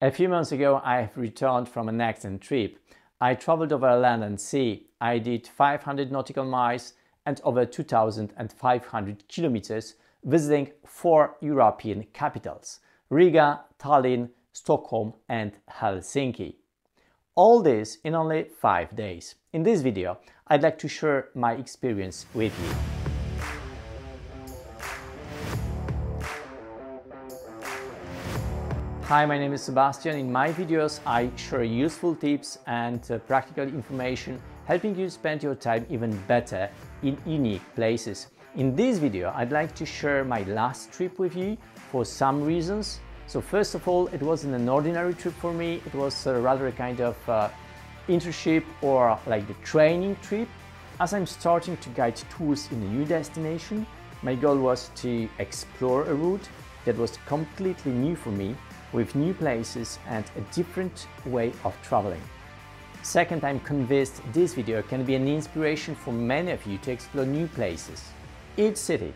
A few months ago, I have returned from an excellent trip. I traveled over land and sea. I did 500 nautical miles and over 2,500 kilometers, visiting 4 European capitals: Riga, Tallinn, Stockholm and Helsinki. All this in only 5 days. In this video, I'd like to share my experience with you. Hi, my name is Sebastian. In my videos, I share useful tips and practical information, helping you spend your time even better in unique places. In this video, I'd like to share my last trip with you for some reasons. So first of all, it wasn't an ordinary trip for me. It was rather a kind of internship or like the training trip. As I'm starting to guide tours in a new destination, my goal was to explore a route that was completely new for me, with new places and a different way of traveling. Second, I'm convinced this video can be an inspiration for many of you to explore new places. Each city,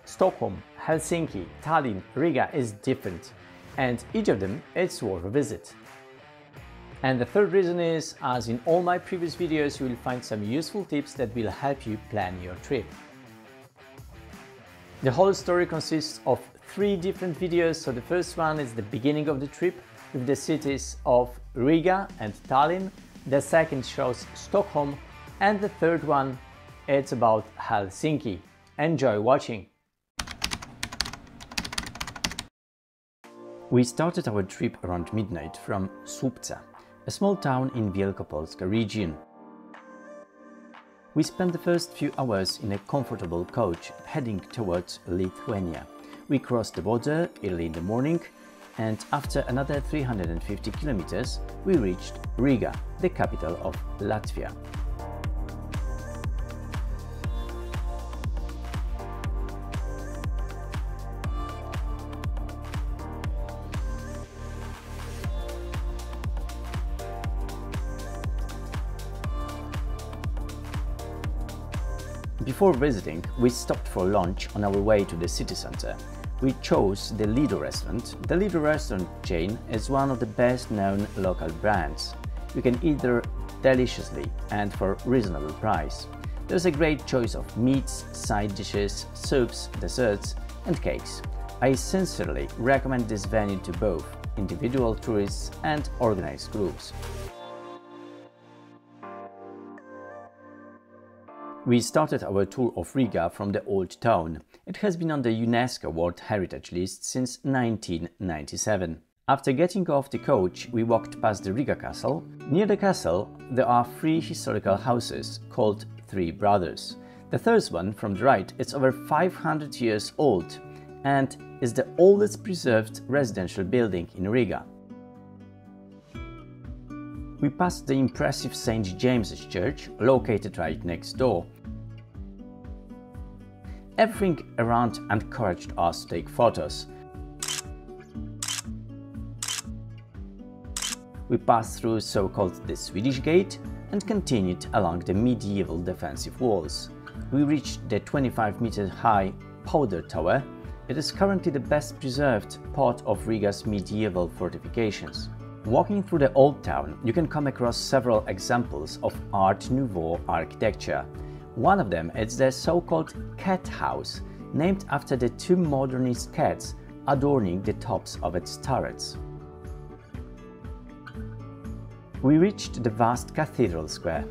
Stockholm, Helsinki, Tallinn, Riga, is different, and each of them is worth a visit. And the third reason is, as in all my previous videos, you will find some useful tips that will help you plan your trip. The whole story consists of 3 different videos. So the first one is the beginning of the trip with the cities of Riga and Tallinn. The second shows Stockholm, and the third one, it's about Helsinki. Enjoy watching! We started our trip around midnight from Słupca, a small town in Wielkopolska region. We spent the first few hours in a comfortable coach heading towards Lithuania. We crossed the border early in the morning, and after another 350 kilometers, we reached Riga, the capital of Latvia. Before visiting, we stopped for lunch on our way to the city center. We chose the Lido restaurant. The Lido restaurant chain is one of the best known local brands. You can eat there deliciously and for reasonable price. There's a great choice of meats, side dishes, soups, desserts and cakes. I sincerely recommend this venue to both individual tourists and organized groups. We started our tour of Riga from the Old Town. It has been on the UNESCO World Heritage List since 1997. After getting off the coach, we walked past the Riga Castle. Near the castle, there are 3 historical houses called Three Brothers. The first one from the right is over 500 years old and is the oldest preserved residential building in Riga. We passed the impressive St. James's Church, located right next door. Everything around encouraged us to take photos. We passed through so-called the Swedish Gate and continued along the medieval defensive walls. We reached the 25-meter-high Powder Tower. It is currently the best preserved part of Riga's medieval fortifications. Walking through the Old Town, you can come across several examples of Art Nouveau architecture. One of them is the so-called Cat House, named after the 2 modernist cats adorning the tops of its turrets. We reached the vast Cathedral Square.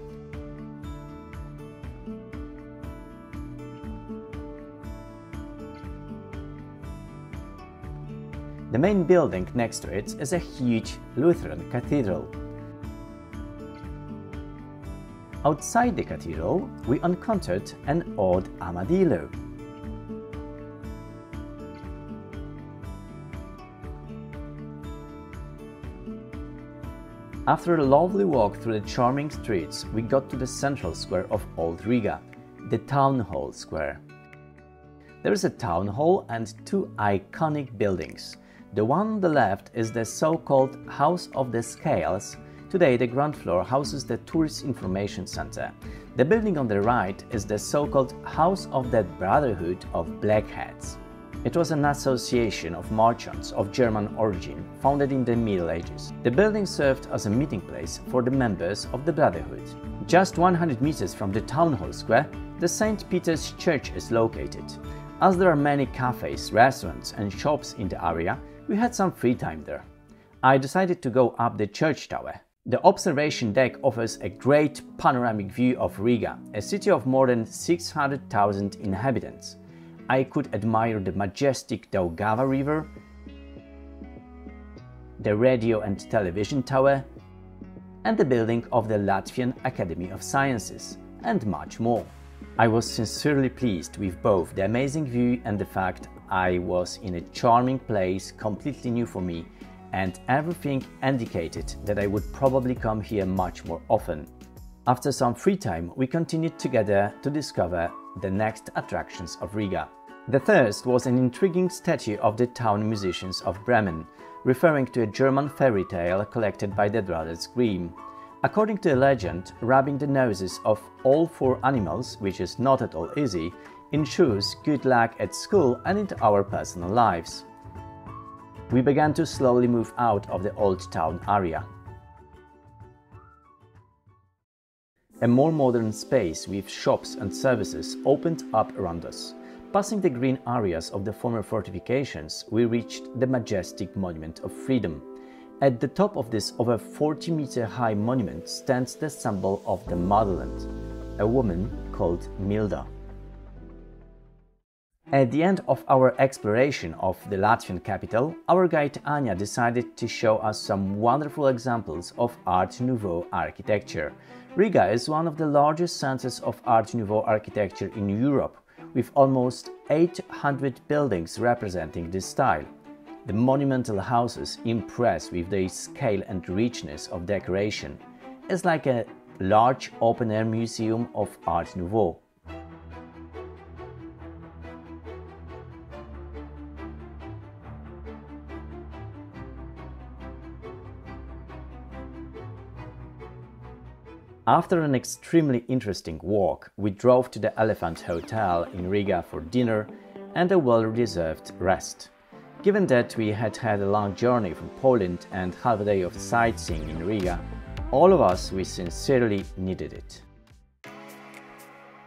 The main building next to it is a huge Lutheran cathedral. Outside the cathedral, we encountered an old armadillo. After a lovely walk through the charming streets, we got to the central square of Old Riga, the Town Hall Square. There is a town hall and 2 iconic buildings. The one on the left is the so-called House of the Scales. Today, the ground floor houses the Tourist Information Center. The building on the right is the so-called House of the Brotherhood of Blackheads. It was an association of merchants of German origin founded in the Middle Ages. The building served as a meeting place for the members of the Brotherhood. Just 100 meters from the town hall square, the St. Peter's Church is located. As there are many cafes, restaurants and shops in the area, we had some free time there. I decided to go up the church tower. The observation deck offers a great panoramic view of Riga, a city of more than 600,000 inhabitants. I could admire the majestic Daugava River, the radio and television tower, and the building of the Latvian Academy of Sciences, and much more. I was sincerely pleased with both the amazing view and the fact I was in a charming place completely new for me, and everything indicated that I would probably come here much more often. After some free time, we continued together to discover the next attractions of Riga. The first was an intriguing statue of the town musicians of Bremen, referring to a German fairy tale collected by the brothers Grimm. According to a legend, rubbing the noses of all four animals, which is not at all easy, ensures good luck at school and in our personal lives. We began to slowly move out of the old town area. A more modern space with shops and services opened up around us. Passing the green areas of the former fortifications, we reached the majestic Monument of Freedom. At the top of this over 40-meter high monument stands the symbol of the motherland, a woman called Milda. At the end of our exploration of the Latvian capital, our guide Anya decided to show us some wonderful examples of Art Nouveau architecture. Riga is one of the largest centers of Art Nouveau architecture in Europe, with almost 800 buildings representing this style. The monumental houses impress with their scale and richness of decoration. It's like a large open-air museum of Art Nouveau. After an extremely interesting walk, we drove to the Elephant Hotel in Riga for dinner and a well-deserved rest. Given that we had had a long journey from Poland and half a day of sightseeing in Riga, all of us, we sincerely needed it.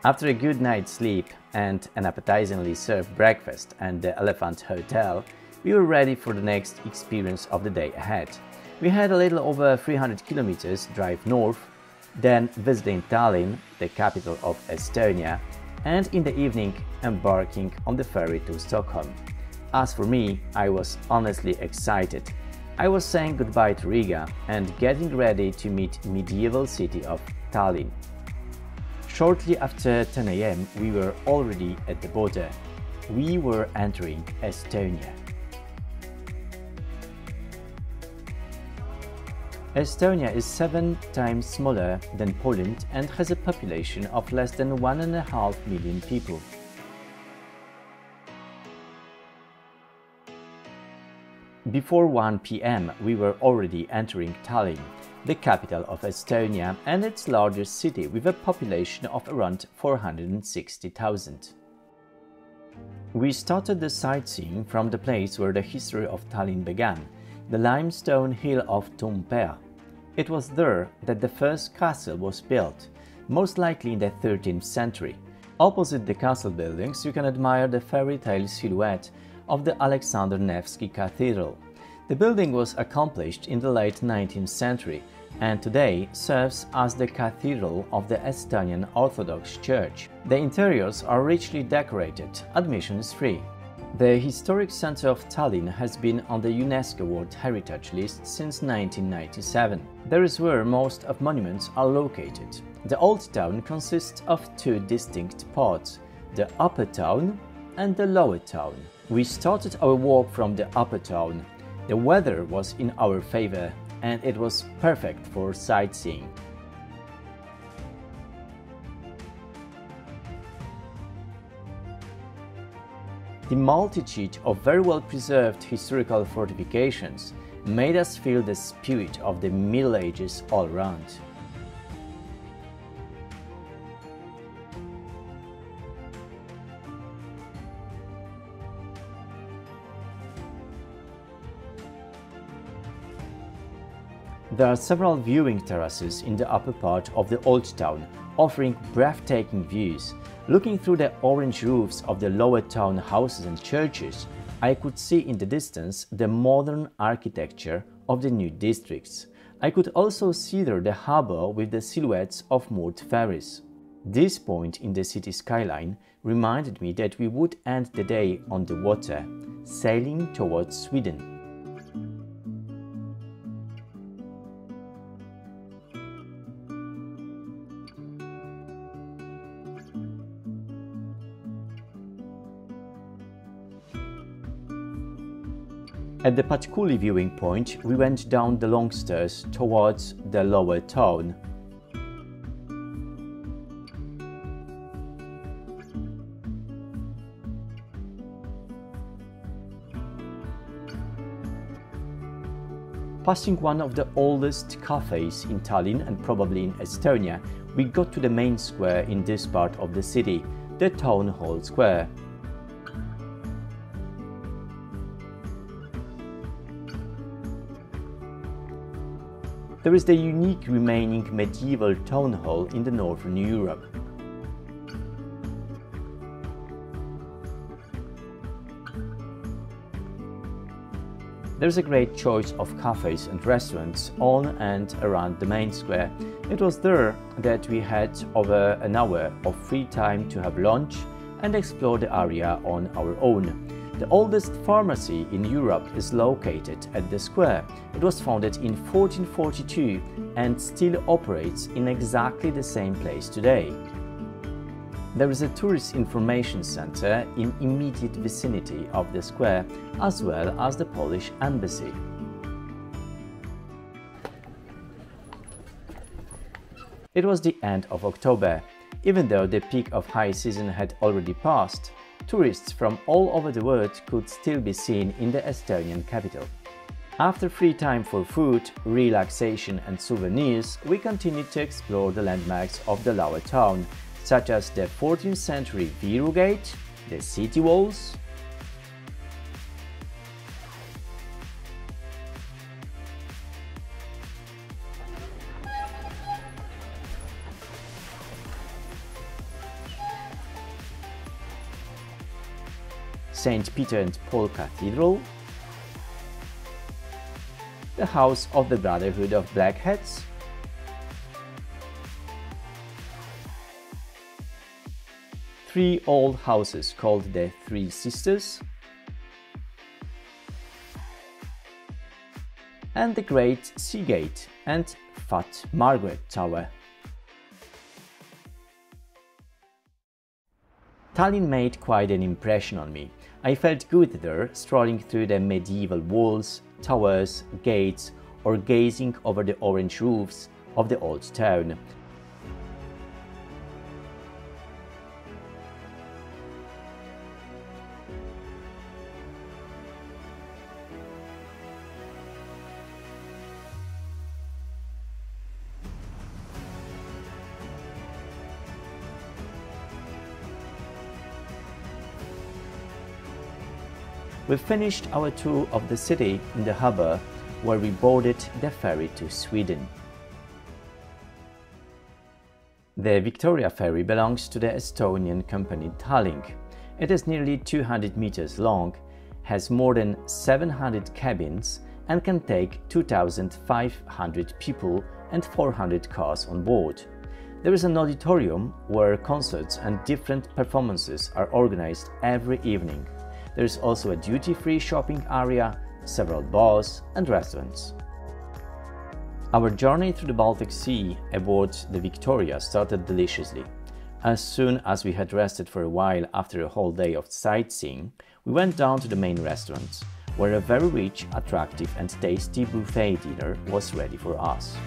After a good night's sleep and an appetizingly served breakfast at the Elephant Hotel, we were ready for the next experience of the day ahead. We had a little over 300 kilometers drive north, then visiting Tallinn, the capital of Estonia, and in the evening embarking on the ferry to Stockholm. As for me, I was honestly excited. I was saying goodbye to Riga and getting ready to meet medieval city of Tallinn. Shortly after 10 AM, we were already at the border. We were entering Estonia. Estonia is 7 times smaller than Poland and has a population of less than 1.5 million people. Before 1 p.m. we were already entering Tallinn, the capital of Estonia and its largest city with a population of around 460,000. We started the sightseeing from the place where the history of Tallinn began, the limestone hill of Toompea. It was there that the first castle was built, most likely in the 13th century. Opposite the castle buildings you can admire the fairy tale silhouette of the Alexander Nevsky Cathedral. The building was accomplished in the late 19th century and today serves as the cathedral of the Estonian Orthodox Church. The interiors are richly decorated, admission is free. The historic center of Tallinn has been on the UNESCO World Heritage List since 1997. There is where most of monuments are located. The Old Town consists of 2 distinct parts, the Upper Town and the Lower Town. We started our walk from the Upper Town. The weather was in our favor and it was perfect for sightseeing. The multitude of very well preserved historical fortifications made us feel the spirit of the Middle Ages all around. There are several viewing terraces in the upper part of the old town, offering breathtaking views. Looking through the orange roofs of the lower town houses and churches, I could see in the distance the modern architecture of the new districts. I could also see there the harbour with the silhouettes of moored ferries. This point in the city skyline reminded me that we would end the day on the water, sailing towards Sweden. At the Patkuli viewing point, we went down the long stairs towards the lower town. Passing one of the oldest cafes in Tallinn and probably in Estonia, we got to the main square in this part of the city, the Town Hall Square. There is the unique remaining medieval town hall in the northern Europe. There is a great choice of cafes and restaurants on and around the main square. It was there that we had over an hour of free time to have lunch and explore the area on our own. The oldest pharmacy in Europe is located at the square. It was founded in 1442 and still operates in exactly the same place today. There is a tourist information center in immediate vicinity of the square, as well as the Polish embassy. It was the end of October. Even though the peak of high season had already passed, tourists from all over the world could still be seen in the Estonian capital. After free time for food, relaxation and souvenirs, we continued to explore the landmarks of the lower town, such as the 14th century Viru Gate, the city walls, St. Peter and Paul Cathedral, the House of the Brotherhood of Black Hats, three old houses called the Three Sisters, and the Great Sea Gate and Fat Margaret Tower. Tallinn made quite an impression on me. I felt good there, strolling through the medieval walls, towers, gates, or gazing over the orange roofs of the old town. We finished our tour of the city in the harbour, where we boarded the ferry to Sweden. The Victoria ferry belongs to the Estonian company Tallinn. It is nearly 200 meters long, has more than 700 cabins and can take 2,500 people and 400 cars on board. There is an auditorium where concerts and different performances are organized every evening. There is also a duty-free shopping area, several bars and restaurants. Our journey through the Baltic Sea aboard the Victoria started deliciously. As soon as we had rested for a while after a whole day of sightseeing, we went down to the main restaurant, where a very rich, attractive and tasty buffet dinner was ready for us.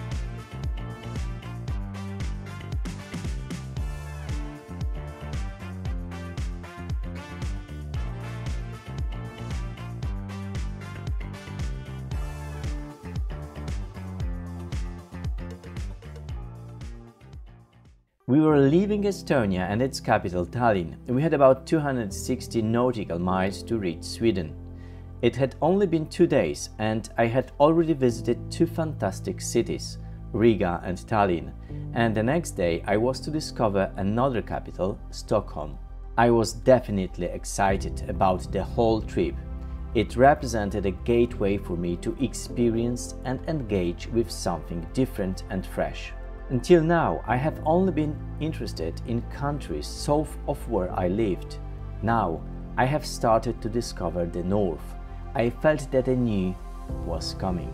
We were leaving Estonia and its capital Tallinn. We had about 260 nautical miles to reach Sweden. It had only been 2 days and I had already visited two fantastic cities, Riga and Tallinn, and the next day I was to discover another capital, Stockholm. I was definitely excited about the whole trip. It represented a gateway for me to experience and engage with something different and fresh. Until now, I have only been interested in countries south of where I lived. Now, I have started to discover the north. I felt that a new was coming.